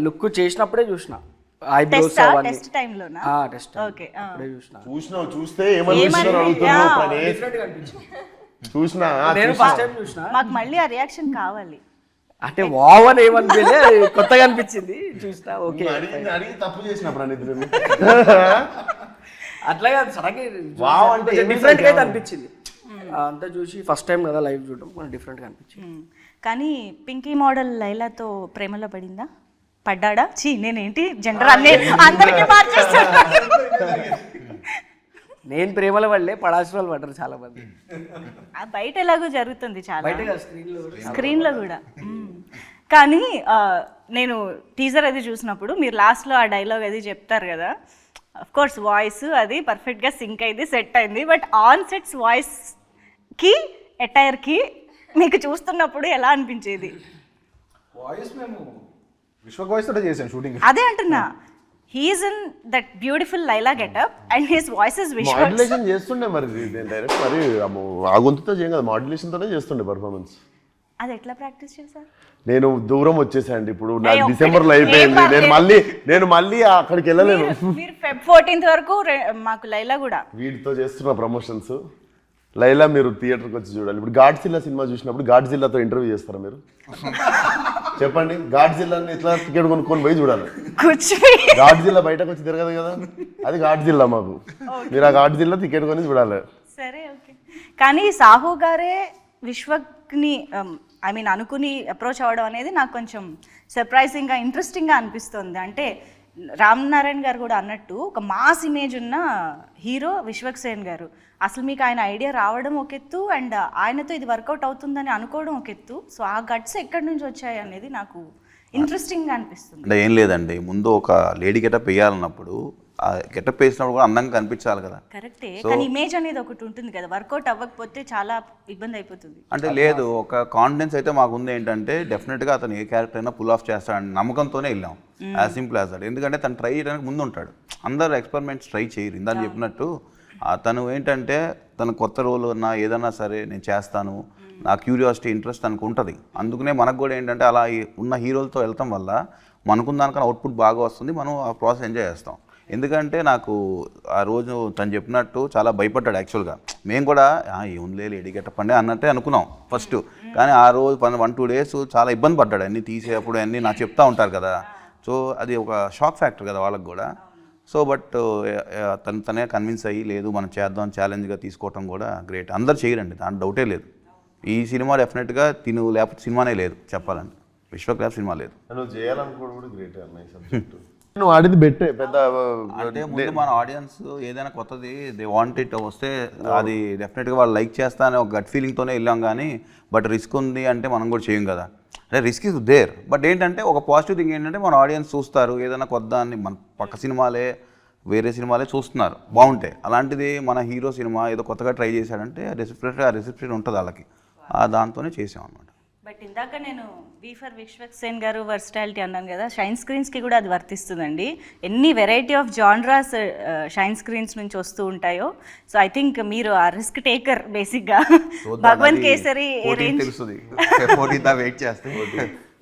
లుక్ చేసినప్పుడే చూసిన, ఐబ్రోస్ అవన్నీ టెస్ట్ టైం లోనా? Test okay. అప్పుడే చూసిన. చూస్తే ఏమనిపిస్తున్నారు అడుగుతున్నావు, డిఫరెంట్ గా అనిపించింది. చూసినా నేను ఫస్ట్ టైం చూసిన, మాకు మళ్ళీ ఆ రియాక్షన్ కావాలి. అంటే వావ్ అని ఏమనిపించలే, కొత్తగా అనిపించింది చూసిన. ఓకే అడిగి తప్పు చేసినప్పుడు అనిద్దాం అట్లా కాదు, సడన్గా వావ్ అంటే డిఫరెంట్ గా అయితే అనిపించింది. అంతా చూసి ఫస్ట్ టైం కదా లైవ్ చూడడం, కొంచెం డిఫరెంట్ గా అనిపించింది. కానీ పింకీ మోడల్ లైలాతో ప్రేమలో పడిందా? పడ్డాడా? నేనేంటి జెండర్ అందరికీ మార్చేస్తున్నా. నేను ప్రేమల వల్లే పడాల్సిన వాళ్ళు పడ్డారు చాలా మంది. బయట ఎలాగో జరుగుతుంది చాలా, బయట స్క్రీన్ లో కూడా. కానీ నేను టీజర్ అది చూసినప్పుడు మీరు లాస్ట్ లో ఆ డైలాగ్ అది చెప్తారు కదా, అఫ్ కోర్స్ వాయిస్ అది పర్ఫెక్ట్ గా సింక్ అయింది, సెట్ అయింది. బట్ ఆన్ సెట్స్ వాయిస్ కి అటైర్ కి మీకు చూస్తున్నప్పుడు ఎలా అనిపించేది? వాయిస్ మేము విశ్వక్ వాయిస్ తోటే చేసాం షూటింగ్. అదే అంటున్నా, he's in that beautiful Laila getup and his voice is Vishwak. Modulation చేస్తుండే మరి డైరెక్ట్, మరి ఆ గొంతుతో చేయం కదా, మాడ్యులేషన్ తోనే చేస్తుండే పర్ఫార్మెన్స్. అది ఎట్లా ప్రాక్టీస్ చేశారు? నేను దూరం వచ్చేసాండి, ఇప్పుడు నాకు డిసెంబర్ లో అయిపోయింది, నేను మళ్ళీ అక్కడికి వెళ్ళలేను. మీరు Feb 14th వరకు మాకు లైలా కూడా వీటితో చేస్తున్న ప్రమోషన్స్. లైలా మీరు థియేటర్కి వచ్చి చూడాలి. ఇప్పుడు గాడ్జిల్లా సినిమా చూసినప్పుడు గాడ్జిల్లాతో ఇంటర్వ్యూ చేస్తారా మీరు? చెప్పండి, గాడ్జిల్లాని ఇట్లా టికెట్ కొనుక్కొని పోయి చూడాలి. గాడ్జిల్లా బయటకు వచ్చి తిరగదు కదా, అది గాడ్జిల్లా మాకు. మీరు ఆ గాడ్జిల్లా టికెట్ కొని చూడాలి. సరే, ఓకే. కానీ సాహు గారే విశ్వక్ని అనుకుని అప్రోచ్ అవ్వడం అనేది నాకు కొంచెం సర్ప్రైజింగ్గా ఇంట్రెస్టింగ్గా అనిపిస్తుంది. అంటే రామ్ నారాయణ గారు కూడా అన్నట్టు ఒక మాస్ ఇమేజ్ ఉన్న హీరో విశ్వక్ సేన్ గారు. అసలు మీకు ఆయన ఐడియా రావడం ఒక ఎత్తు, అండ్ ఆయనతో ఇది వర్కౌట్ అవుతుందని అనుకోవడం ఒక ఎత్తు. సో ఆ గట్స్ ఎక్కడి నుంచి వచ్చాయి అనేది నాకు ఇంట్రెస్టింగ్గా అనిపిస్తుంది. అంటే ఏం లేదండి, ముందు ఒక లేడీ గెటప్ వేయాలన్నప్పుడు ఆ గెటప్ వేసినప్పుడు కూడా అందంగా కనిపించాలి కదా. కరెక్టే, కానీ ఇమేజ్ అనేది ఒకటి ఉంటుంది కదా, వర్కౌట్ అవ్వకపోతే చాలా ఇబ్బంది అయిపోతుంది. అంటే లేదు, ఒక కాన్ఫిడెన్స్ అయితే మాకు ఉంది. ఏంటంటే డెఫినెట్గా అతను ఏ క్యారెక్టర్ అయినా పుల్ ఆఫ్ చేస్తాడని నమ్మకంతోనే వెళ్ళాం. As simple as that. ఎందుకంటే తను ట్రై చేయడానికి ముందు ఉంటాడు, అందరు ఎక్స్పెరిమెంట్స్ ట్రై చేయరు. ఇందాక చెప్పినట్టు తను ఏంటంటే తన కొత్త రోల్ ఉన్నా ఏదన్నా సరే నేను చేస్తాను, నా క్యూరియాసిటీ ఇంట్రెస్ట్ తనకు ఉంటుంది. అందుకనే మనకు కూడా ఏంటంటే అలా ఉన్న హీరోలతో వెళ్తాం వల్ల మనకున్న దానికన్నా అవుట్పుట్ బాగా వస్తుంది, మనం ఆ ప్రాసెస్ ఎంజాయ్ చేస్తాం. ఎందుకంటే నాకు ఆ రోజు తను చెప్పినట్టు చాలా భయపడ్డాడు యాక్చువల్గా. మేము కూడా ఏముందిలే లేడీ గెటప్ అండి అన్నట్టే అనుకున్నాం ఫస్ట్. కానీ ఆ రోజు 1-2 days చాలా ఇబ్బంది పడ్డాడు, అన్నీ తీసేటప్పుడు అన్నీ నాకు చెప్తా ఉంటారు కదా. సో అది ఒక షాక్ ఫ్యాక్టర్ కదా వాళ్ళకి కూడా. సో బట్ తనే కన్విన్స్ అయ్యి లేదు మనం చేద్దాం ఛాలెంజ్గా తీసుకోవటం కూడా గ్రేట్. అందరు చేయరండి, దాంట్లో డౌటే లేదు. ఈ సినిమా డెఫినెట్గా తిను లేకపోతే సినిమానే లేదు చెప్పాలంటే, విశ్వక్ లేకపోతే సినిమా లేదు. నువ్వు చేయాలనుకోవడం కూడా గ్రేట్ అన్నయ్య. నువ్వు ఆడింది బెట్టే పెద్ద. అంటే ముందు మన ఆడియన్స్ ఏదైనా కొత్తది దే వాంట్ ఇట్ వస్తే అది డెఫినెట్గా వాళ్ళు లైక్ చేస్తా అనే ఒక గట్ ఫీలింగ్తోనే వెళ్ళాం. కానీ బట్ రిస్క్ ఉంది అంటే మనం కూడా చేయం కదా. అంటే రిస్క్ ఇస్ దేర్. బట్ ఏంటంటే ఒక పాజిటివ్ థింగ్ ఏంటంటే మన ఆడియన్స్ చూస్తారు, ఏదైనా కొత్త అని మన పక్క సినిమాలే వేరే సినిమాలే చూస్తున్నారు బాగుంటాయి. అలాంటిది మన హీరో సినిమా ఏదో కొత్తగా ట్రై చేశాడంటే రిసెప్షన్ ఉంటుంది వాళ్ళకి, దాంతోనే చేసాం అన్నమాట. బట్ ఇందాక నేను వి ఫర్ విశ్వక్ సేన్ గారు వర్స్టాలిటీ అన్నాను కదా, షైన్ స్క్రీన్స్కి కూడా అది వర్తిస్తుందండి. ఎన్ని variety of genres shine screens నుంచి వస్తూ ఉంటాయో. సో ఐ థింక్ మీరు ఆ రిస్క్ టేకర్ బేసిక్గా. భగవంత్ కేసరి వెయిట్ చేస్తే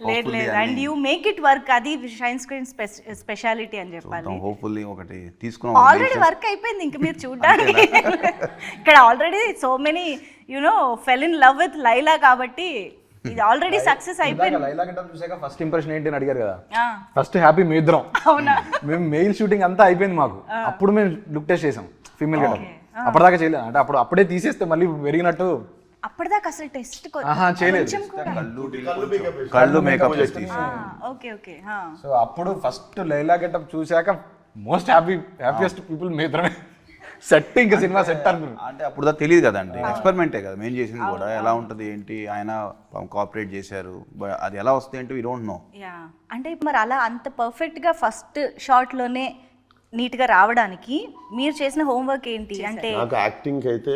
లేదు లేదు, and you make it work. అది షైన్ స్క్రీన్ స్పెషాలిటీ అని చెప్పాలి. హోప్ఫుల్లీ ఒకటి తీసుకున్నాం, ఆల్రెడీ వర్క్ అయిపోయింది, ఇంకా మీరు చూడడానికి. ఇక్కడ already so many fell in love with Laila కాబట్టి ఇది ఆల్రెడీ సక్సెస్ అయిపోయింది. లైలా గెటప్ చూసాక ఫస్ట్ ఇంప్రెషన్ ఏంటి అని అడిగారు కదా, ఫస్ట్ హ్యాపీ మీ ఇద్దరం. అవునా? మేము మెయిల్ షూటింగ్ అంతా అయిపోయింది మాకు, అప్పుడు మేము లుక్ టెస్ట్ చేసాం ఫీమేల్ గెటప్. అప్పటిదాకా చేయలేదు, అంటే అప్పుడే తీసేస్తే మళ్ళీ పెరిగినట్టు అప్పటిదాకా అసలు టెస్ట్ చేయలేదు, కళ్ళు మేకప్. Okay okay. సో అప్పుడు ఫస్ట్ లైలా గెటప్ చూసాక మోస్ట్ హ్యాపీయెస్ట్ పీపుల్ మీ ఇద్దరమే సెట్ ఇంకా సినిమా సెట్ అనుకున్నాను. అంటే అప్పుడు దాకా తెలియదు కదండి, ఎక్స్పెరిమెంటే కదా మేము చేసింది కూడా, ఎలా ఉంటుంది ఏంటి, ఆయన కోఆపరేట్ చేశారు, అది ఎలా వస్తుంది ఏంటి వీ డోంట్ నో. యా అంటే మరి అలా అంత పర్ఫెక్ట్గా ఫస్ట్ షాట్లోనే నీట్గా రావడానికి మీరు చేసిన హోంవర్క్ ఏంటి అంటే? నాకు యాక్టింగ్కి అయితే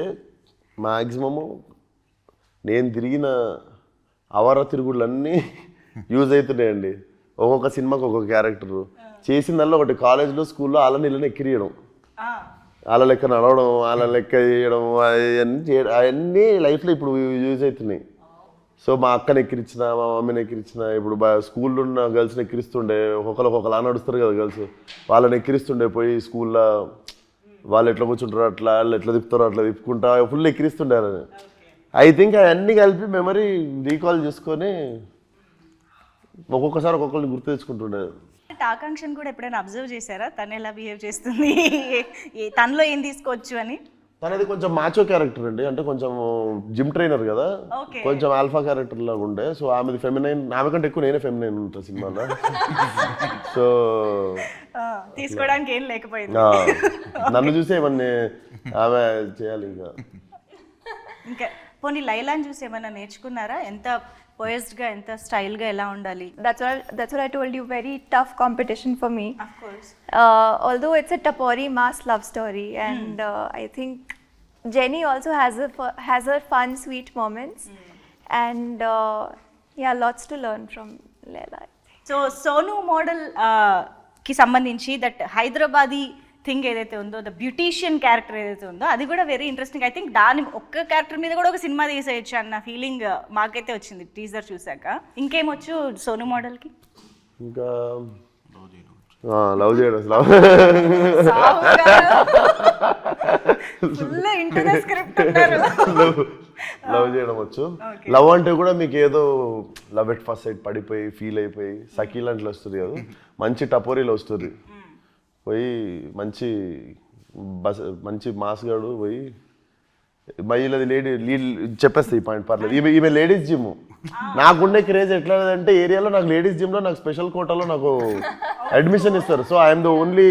మ్యాక్సిమము నేను తిరిగిన అవర తిరుగుళ్ళన్నీ యూజ్ అవుతున్నాయండి. ఒక్కొక్క సినిమాకి ఒక్కొక్క క్యారెక్టరు చేసిందల్లా ఒకటి కాలేజ్లో స్కూల్లో అలా నీళ్ళని ఎక్కిరియడం, వాళ్ళ లెక్క నడవడం, వాళ్ళ లెక్క చేయడం, అవన్నీ చేయడం, అవన్నీ లైఫ్లో ఇప్పుడు యూజ్ అవుతున్నాయి. సో మా అక్కని ఎక్కిరించిన, మా మమ్మీని ఎక్కిరించిన, ఇప్పుడు స్కూల్లో ఉన్న గర్ల్స్ని ఎక్కిరిస్తుండే, ఒక్కొక్కలా నడుస్తారు కదా గర్ల్స్, వాళ్ళని ఎక్కిరిస్తుండే పోయి స్కూల్లో వాళ్ళు ఎట్లా కూర్చుంటారో అట్లా, వాళ్ళు ఎట్లా తిప్పుతారో అట్లా తిప్పుకుంటా ఫుల్ ఎక్కిరిస్తుండే. ఐ థింక్ అవన్నీ కలిపి మెమరీ రీకాల్ చేసుకొని ఒక్కొక్కసారి ఒక్కొక్కరిని గుర్తు తెచ్చుకుంటుండే. ఆకాంక్షను కూడా ఎప్పుడైనా అబ్జర్వ్ చేశారా తను ఎలా బిహేవ్ చేస్తుంది, తనలో ఏం తీసుకోవచ్చు అని? తనది కొంచెం మాచో క్యారెక్టర్ అండి, అంటే కొంచెం జిమ్ ట్రైనర్ కదా, కొంచెం ఆల్ఫా క్యారెక్టర్ లాగా ఉండే. సో ఆమెది ఫెమినైన్, ఆమె కంటే ఎక్కువ నేనే ఫెమినైన్ ఉంటా సినిమాలో. సో తీసుకోవడానికి ఏం లేకపోయింది, నన్ను చూసి ఏమన్నా ఆమె చేయాలి. ఇంకా పోనీ లైలాని చూసి ఏమైనా నేర్చుకున్నారా? ఎంత పోయస్డ్గా, ఎంత స్టైల్గా ఎలా ఉండాలి? That's what I told you, very tough competition for me. Of course. Although it's a Tapori mass love story, and I think Jenny also has her fun, sweet moments, and yeah, lots to learn from Laila. So Sonu model కి సంబంధించి దట్ హైదరాబాదీ థింగ్ ఏదైతే ఉందో, ద బ్యూటీషియన్ క్యారెక్టర్ ఏదైతే ఉందో, అది కూడా వెరీ ఇంట్రెస్టింగ్. ఐ థింక్ దాని ఒక్క క్యారెక్టర్ మీద కూడా ఒక సినిమా తీసేయచ్చు అన్న ఫీలింగ్ మాకైతే వచ్చింది టీజర్ చూసాక. ఇంకేమొచ్చు సోను మోడల్కి? ఇంకా లవ్ చేయడం, లవ్ చేయడం వచ్చు. లవ్ అంటే కూడా మీకు ఏదో లవ్ ఎట్ ఫస్ట్ సైడ్ పడిపోయి ఫీల్ అయిపోయి సకీల్ అంటే వస్తుంది కదా, మంచి టపోరీలో వస్తుంది. పోయి మంచి మాస్గాడు పోయి మహిళది లీడ్ చెప్పేస్తే ఈ పాయింట్ పర్లేదు. ఈమె లేడీస్ జిమ్. నాకుండే క్రేజ్ ఎట్లా అంటే ఏరియాలో నాకు లేడీస్ జిమ్లో నాకు స్పెషల్ కోటాలో నాకు అడ్మిషన్ ఇస్తారు. So I'm the only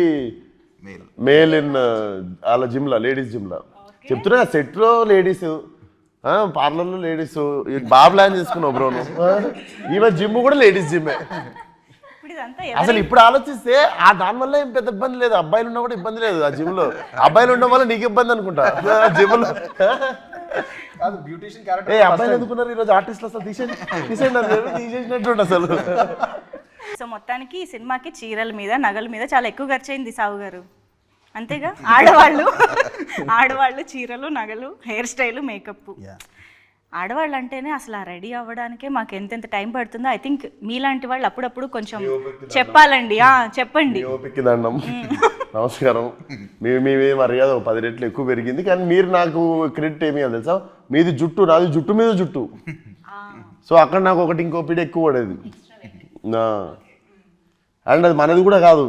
male in వాళ్ళ జిమ్లో, లేడీస్ జిమ్లో. చెప్తున్నా సెట్లో లేడీస్, పార్లర్లో లేడీస్, బాగా ప్లాన్ చేసుకున్నావు బ్రో నువ్వు. ఈమె జిమ్ కూడా లేడీస్ జిమ్మే. అసలు ఇప్పుడు ఆలోచిస్తే ఆ దానివల్ల ఏం పెద్ద ఇబ్బంది లేదు, అబ్బాయిలు ఉన్నా కూడా ఇబ్బంది లేదు ఆ జిమ్ లో. అబ్బాయిలు ఉండడం వల్ల నీకు ఇబ్బంది అనుకుంటా జిమ్ లో. అబ్బాయిలు ఎందుకున్నారు ఈరోజు ఆర్టిస్టులు, అసలు తీసేసినట్టు అసలు. సో మొత్తానికి ఈ సినిమాకి చీరల మీద, నగల మీద చాలా ఎక్కువ ఖర్చు అయింది సావు గారు, అంతేగా? ఆడవాళ్ళు చీరలు, నగలు, హెయిర్ స్టైల్, మేకప్. ఆడవాళ్ళు అంటేనే అసలు ఆ రెడీ అవ్వడానికే మాకు ఎంతెంత టైం పడుతుందో. ఐ థింక్ మీలాంటి వాళ్ళు అప్పుడప్పుడు కొంచెం చెప్పాలండి. చెప్పండి. దండం, నమస్కారం. మీ మర్యాద 10 రెట్లు ఎక్కువ పెరిగింది, కానీ మీరు నాకు క్రెడిట్ ఏమి అని తెలుసా, మీది జుట్టు, నాది జుట్టు మీద జుట్టు. సో అక్కడ నాకు ఒకటి ఇంకో పీడ ఎక్కువ పడేది. అండ్ అది మనది కూడా కాదు,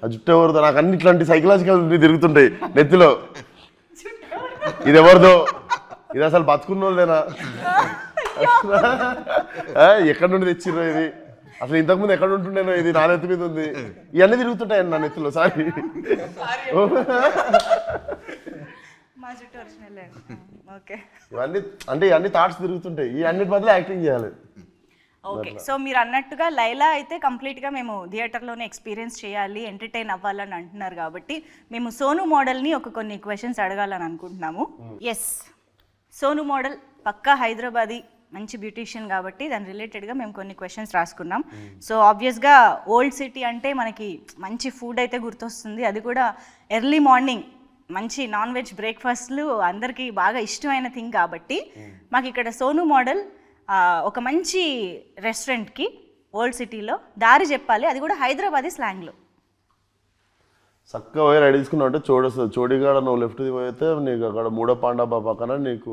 ఆ జుట్టు ఎవరిదో. నాకు అన్ని ఇట్లాంటి సైకలాజికల్ తిరుగుతుంటాయి నెత్తిలో. ఇది ఎవరిదో, ఇది అసలు బతుకున్న వాళ్ళదేనా, ఎక్కడి నుండి తెచ్చిర్రో ఇది, అసలు ఇంతకుముందు ఎక్కడ ఉంటుండేనో, ఇది నా నెత్తి మీద ఉంది. ఇవన్నీ తిరుగుతుంటాయండి నా నెత్తిలో. సారీ, ఇవన్నీ అంటే ఇవన్నీ థాట్స్ తిరుగుతుంటాయి. ఈ అన్నిటి బదులు యాక్టింగ్ చేయాలి. ఓకే, సో మీరు అన్నట్టుగా లైలా అయితే కంప్లీట్గా మేము థియేటర్లోనే ఎక్స్పీరియన్స్ చేయాలి, ఎంటర్టైన్ అవ్వాలని అంటున్నారు కాబట్టి మేము సోను మోడల్ని కొన్ని క్వశ్చన్స్ అడగాలని అనుకుంటున్నాము. ఎస్, సోను మోడల్ పక్కా హైదరాబాదీ, మంచి బ్యూటీషియన్ కాబట్టి దాని రిలేటెడ్గా మేము కొన్ని క్వశ్చన్స్ రాసుకున్నాం. సో ఆబ్వియస్గా ఓల్డ్ సిటీ అంటే మనకి మంచి ఫుడ్ అయితే గుర్తొస్తుంది, అది కూడా ఎర్లీ మార్నింగ్ మంచి నాన్ వెజ్ బ్రేక్ఫాస్ట్లు అందరికీ బాగా ఇష్టమైన థింగ్ కాబట్టి మాకు ఇక్కడ సోను మోడల్ ఒక మంచి రెస్టారెంట్కి ఓల్డ్ సిటీలో దారి చెప్పాలి, అది కూడా హైదరాబాదీ స్లాంగ్లో. చక్కగా పోయి రెడీ తీసుకున్నావు అంటే చోడిగాడ నువ్వు లెఫ్ట్ పోయితే నీకు అక్కడ మూడో పాండాబా పక్కన నీకు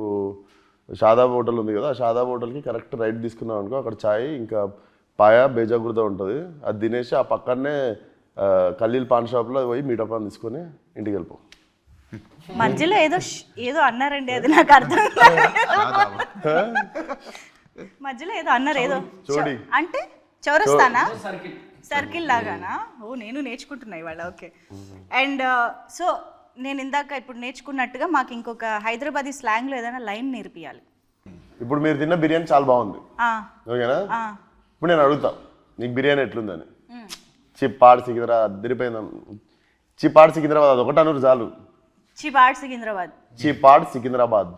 షాదాబ్ హోటల్ ఉంది కదా, ఆ షాదాబ్ హోటల్కి కరెక్ట్ రైట్ తీసుకున్నావు అనుకో, అక్కడ చాయ్ ఇంకా పాయ బేజాగుర్ద ఉంటుంది, అది తినేసి ఆ పక్కనే ఖలీల్ పాన్ షాప్లో పోయి మీటో పాన్ తీసుకొని ఇంటికి వెళ్ళిపో. మధ్యలో ఏదో అన్నారండి, అది నాకు అర్థం మధ్యలో ఏదో అన్నారు, ఏదో అంటే చౌరస్తానా, సర్కిల్ లాగానా? ఓ నేను నేర్చుకుంటున్నా ఇవాళ. ఓకే. అండ్ సో నేను ఇందాక ఇప్పుడు నేర్చుకున్నట్టుగా మాకు ఇంకొక హైదరాబాదీ స్లాంగ్లో ఏదైనా లైన్ నేర్పియాలి. ఇప్పుడు మీరు తిన్న బిర్యానీ చాలా బాగుంది, ఓకేనా? ఇప్పుడు నేను అడుగుతా నీకు బిర్యానీ ఎట్లుందని. చిప్పాడు సికింద్రాబాద్ అద్దరిపోయిందా? చిప్పాడు సికింద్రాబాద్ అదొకటి అనరు చాలు. చిపాడ్ సికింద్రాబాద్. చిప్పాడు సికింద్రాబాద్.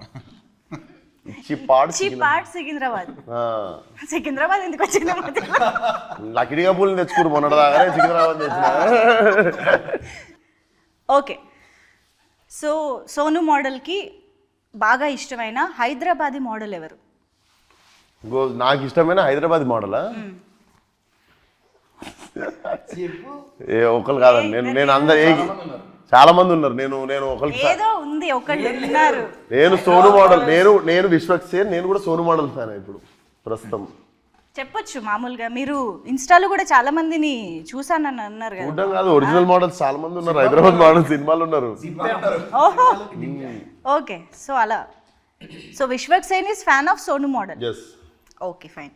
చిప్పాడు చిపాడ్ సికింద్రాబాద్. సికింద్రాబాద్ ఎందుకు వచ్చింది మధ్యలో? లకిడిగా పూలు తెచ్చుకురు మొన్నటిదాకానే సికింద్రాబాద్ తెచ్చిన. ఓకే. సో సోను మోడల్కి బాగా ఇష్టమైన హైదరాబాదీ మోడల్ ఎవరు? నాకు ఇష్టమైన హైదరాబాద్ మోడలా? ఏ ఒకరు కాదండి, నేను అందరు చాలా మంది ఉన్నారు. నేను ఒకరికి ఏదో ఉంది, ఒకళ్ళు ఉన్నారు. నేను సోను మోడల్, నేను విశ్వక్సేన్, నేను కూడా సోను మోడల్ ఫ్యాన్ ఇప్పుడు ప్రస్తుతం. చెప్పొచ్చు మామూలుగా. మీరు ఇన్స్టాలో కూడా చాలా మందిని చూసానని అన్నారు కదా. చూడడం కాదు, ఒరిజినల్ మోడల్స్ చాలా మంది ఉన్నారు. హైదరాబాద్ మోడల్ సినిమాలు ఉన్నారు. Oho, okay. సో అలా. So Vishwaksen is fan of Sonu model. Okay, fine.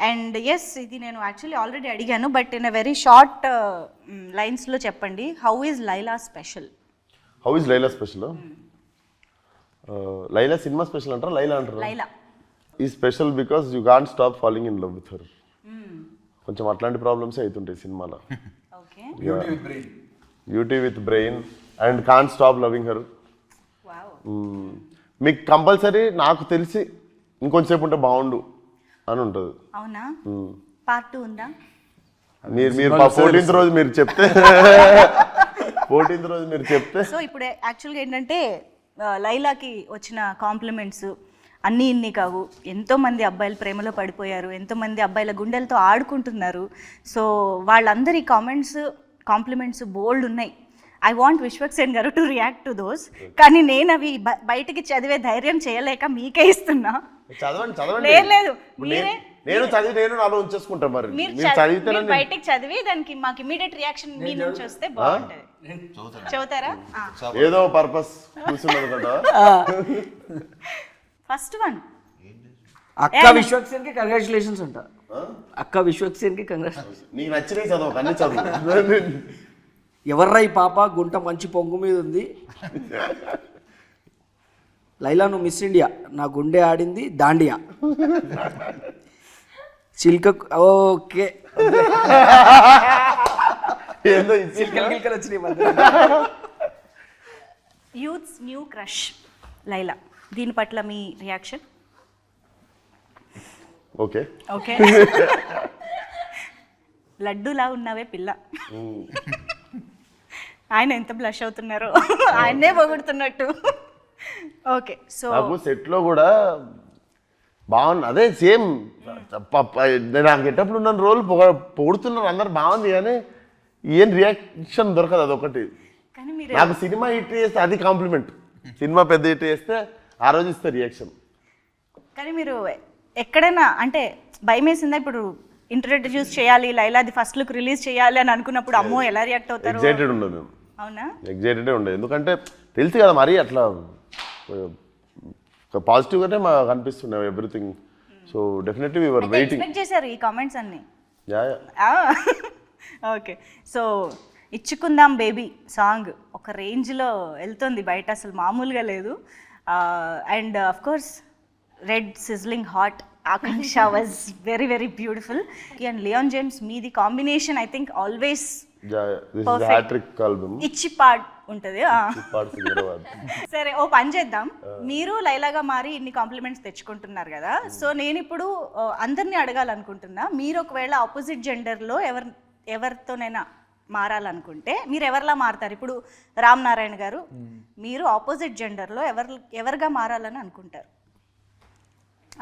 And yes, ఇది నేను యాక్చువల్లీ ఆల్రెడీ అడిగాను, but in a very short లైన్స్లో చెప్పండి. How is Laila special? How is Laila special? Laila సినిమా స్పెషల్ అంటారా, లైలా అంటారా? Laila is special because you can't stop following in love with her. కొంచెం అట్లాంటి ప్రాబ్లమ్స్ అవుతుంటాయి సినిమాలో. Okay. Beauty with brain and can't stop loving her. మీకు కంపల్సరీ నాకు తెలిసి ఇంకొంచెంసేపు ఉంటే బాగుండు అని ఉంటుంది. అవునా? పార్ట్ 2 ఉందా? మీరు 14th రోజు మీరు చెప్తే 14th రోజు మీరు చెప్తే. సో ఇప్పుడు యాక్చువల్గా ఏంటంటే లైలాకి వచ్చిన కాంప్లిమెంట్స్ అన్నీ ఇన్ని కావు. ఎంతోమంది అబ్బాయిలు ప్రేమలో పడిపోయారు, ఎంతోమంది అబ్బాయిల గుండెలతో ఆడుకుంటున్నారు. సో వాళ్ళందరి కాంప్లిమెంట్స్ బోల్డ్ ఉన్నాయి. ఐ వాంట్ విశ్వక్సేన్ గారు టు రియాక్ట్ టు దోస్. కానీ నేను అవి బయటికి చదివే ధైర్యం చేయలేక మీకే ఇస్తున్నా. చదవండి. లేదు, మీరే నేను చదివి నేను నాలో ఉంచేసుకుంటా. మరి మీరు చదివితే బయటికి చదివి దానికి మాకు ఇమీడియట్ రియాక్షన్ మీ నుంచి వస్తే బాగుంటది. చదువుతారా? ఏదో పర్పస్ కూర్చున్నది కదా. ఫస్ట్ వన్ అక్క విశ్వక్సేన్ కి కంగ్రాచులేషన్స్ అంట. అక్క విశ్వక్సేన్ కి కంగ్రాచులేషన్స్. నీకు నచ్చినవి చదువు, అన్ని చదువు. ఎవర్రా ఈ పాప గుంట మంచి పొంగు మీద ఉంది. లైలా నువ్వు మిస్ ఇండియా, నా గుండె ఆడింది దాండియా. చిల్క ఓకే. ఏందో చిల్కలు వచ్చినాయి. యూత్స్ న్యూ క్రష్ లైలా, దీని పట్ల మీ రియాక్షన్? ఓకే. ఓకే. లడ్డూలా ఉన్నావే పిల్ల. ఆయన ఎంత బ్లష్ అవుతున్నారో, ఆయన్నే పొగుడుతున్నట్టు. ఓకే. సో నాకు సెట్లో కూడా బాగుంది. అదే సేమ్ నాకు గెటప్లు ఉన్న రోల్ పొగుడుతున్నారు అందరు, బాగుంది. కానీ ఏం రియాక్షన్ దొరకదు, అదొకటి. కానీ మీరు నాకు సినిమా హిట్ చేస్తే అది కాంప్లిమెంట్, సినిమా పెద్ద హిట్ చేస్తే ఆ రోజు ఇస్తే రియాక్షన్. కానీ మీరు ఎక్కడైనా అంటే భయం వేసిందా? ఇప్పుడు ఇంట్రడ్యూస్ చేయాలి లైలాది ఫస్ట్ లుక్ రిలీజ్ చేయాలి అని అనుకున్నప్పుడు అమ్మో ఎలా రియాక్ట్ అవుతారు? ఎగ్జైటెడ్ ఉండదు మేము. అవునా? ఎగ్జైటెడే ఉండదు, ఎందుకంటే తెలుసు కదా మరీ అట్లా పాజిటివ్గానే మాకు అనిపిస్తుండే everything. So definitely we were waiting. Expect చేశారు ఈ కామెంట్స్ అన్ని. ఓకే. సో ఇచ్చుకుందాం బేబీ సాంగ్ ఒక రేంజ్లో వెళ్తుంది బయట, అసలు మామూలుగా లేదు. And of course red sizzling hot Akanksha was very very beautiful. And Leon James మీది combination I think always hat-trick album. ఇచ్చి పాడ్ ఉంటుంది. సికింద్రాబాద్. సరే, ఓ పని చేద్దాం. మీరు లైలాగా మారి ఇన్ని కాంప్లిమెంట్స్ తెచ్చుకుంటున్నారు కదా, సో నేను ఇప్పుడు అందరినీ అడగాలనుకుంటున్నా, మీరు ఒకవేళ ఆపోజిట్ జెండర్లో ఎవరితోనైనా మారాలనుకుంటే మీరు ఎవరిలా మారుతారు? ఇప్పుడు రామ్ నారాయణ గారు, మీరు ఆపోజిట్ జెండర్లో ఎవరిగా మారాలని అనుకుంటారు?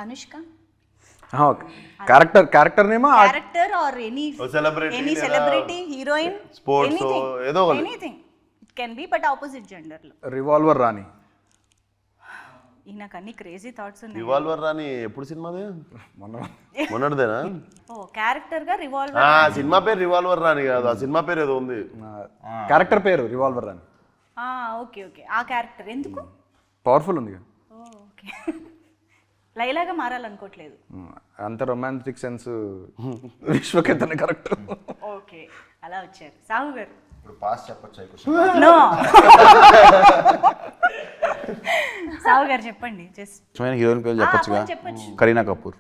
అనుష్క క్యారెక్టర్ నేమా character or any celebrity, heroine, sports, ఏదో anything it can be, but opposite జెండర్లో. రివాల్వర్ రాణి. నాకు అన్ని క్రేజీ థాట్స్ ఉన్నాయి. రివాల్వర్ రాని ఎప్పుడు సినిమాదే? మొన్నటిదేనా? ఓ క్యారెక్టర్ గా రివాల్వర్. సినిమా పేరు రివాల్వర్ రాని కాదు, ఆ సినిమా పేరు ఏదో ఉంది. క్యారెక్టర్ పేరు రివాల్వర్ రాణి. Okay okay. ఆ క్యారెక్టర్ ఎందుకు పవర్ఫుల్ ఉంది? ఓకే. లైలాగా మారాలనుకోవట్లేదు. అంత రొమాంటిక్ సెన్స్ విశ్వకేతనే కరెక్ట్. ఓకే, అలా వచ్చారు. సాహు గారు ఇప్పుడు పాస్ చెప్పొచ్చు నో. సాహు గారు చెప్పండి. జస్ట్ ఇష్టమైన హీరోయిన్ పేరు చెప్పొచ్చుగా. చెప్పొచ్చు. కరీనా కపూర్.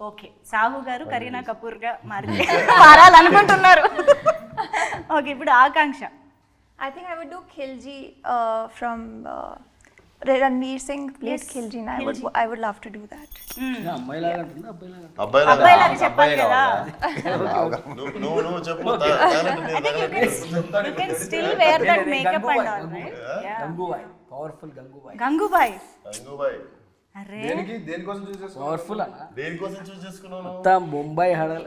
ఓకే, సాహు గారు కరీనా కపూర్ గా మారాలనుకుంటున్నారు. ఓకే, ఇప్పుడు ఆకాంక్ష. I think I would do Khilji from Ranveer Singh played Khilji. And I would love to do that. అమ్మాయిలాగా ఉంటుంది, అబ్బాయిలాగా అబ్బాయిలాగా చెప్పాలి కదా. నువ్వు చెప్పు. You can still wear that makeup and all, right? Yeah. Gangubai, powerful Gangubai. Gangubai. Gangubai అరే దేనికోసం చూసేసి పవర్ఫుల్ అన్న. దేనికోసం చూస్ చేసుకున్నాను? మొత్తం బొంబాయి హడల్,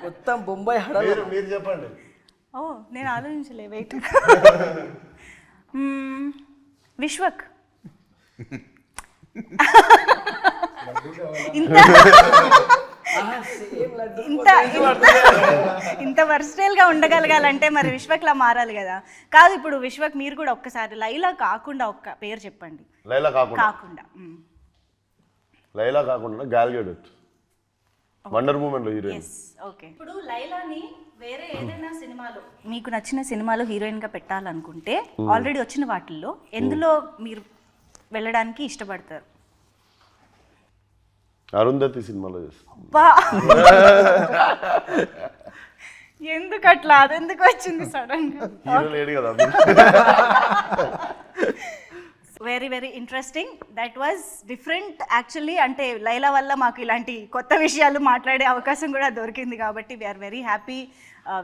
మొత్తం బొంబాయి హడల్. మీరు చెప్పండి. ఓ నేను ఆలోచించలే, వెయిట్. విశ్వక్. ఇంత ఇంత వర్స్టైల్ గా ఉండగలగాలంటే మరి విశ్వక్లా మారాలి కదా. కాదు, ఇప్పుడు విశ్వక్ మీరు కూడా ఒక్కసారి లైలా కాకుండా ఒక్క పేరు చెప్పండి. లైలా కాకుండా గాల్ గెడట్, వండర్ ఉమెన్ లో హీరోయిన్. ఓకే, ఇప్పుడు లైలాని వేరే ఏదైనా సినిమాలో మీకు నచ్చిన సినిమాలో హీరోయిన్ గా పెట్టాలనుకుంటే ఆల్రెడీ వచ్చిన వాటిల్లో ఎందులో మీరు వెళ్ళడానికి ఇష్టపడతారు? అరుంధతి సినిమాలో చేస్తాను. ఎందుకు అట్లా, అదెందుకు వచ్చింది సడన్ గా? హీరో లేడు కదా. Very very interesting. That was different actually. అంటే లైలా వల్ల మాకు ఇలాంటి కొత్త విషయాలు మాట్లాడే అవకాశం కూడా దొరికింది కాబట్టి we are very happy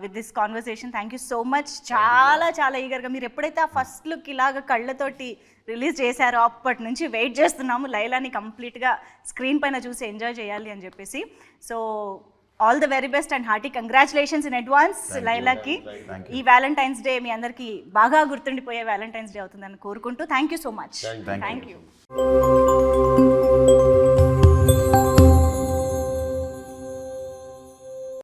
with this conversation. Thank you so much. చాలా చాలా ఈగర్గా మీరు ఎప్పుడైతే ఆ ఫస్ట్ లుక్ ఇలాగ కళ్ళతోటి రిలీజ్ చేశారో అప్పటి నుంచి వెయిట్ చేస్తున్నాము లైలాని కంప్లీట్గా స్క్రీన్ పైన చూసి ఎంజాయ్ చేయాలి అని చెప్పేసి. So all the very best and hearty congratulations in advance లైలాకి. ఈ వ్యాలంటైన్స్ డే మీ అందరికీ బాగా గుర్తుండిపోయే వ్యాలంటైన్స్ డే అవుతుందని కోరుకుంటూ thank you so much. Thank you.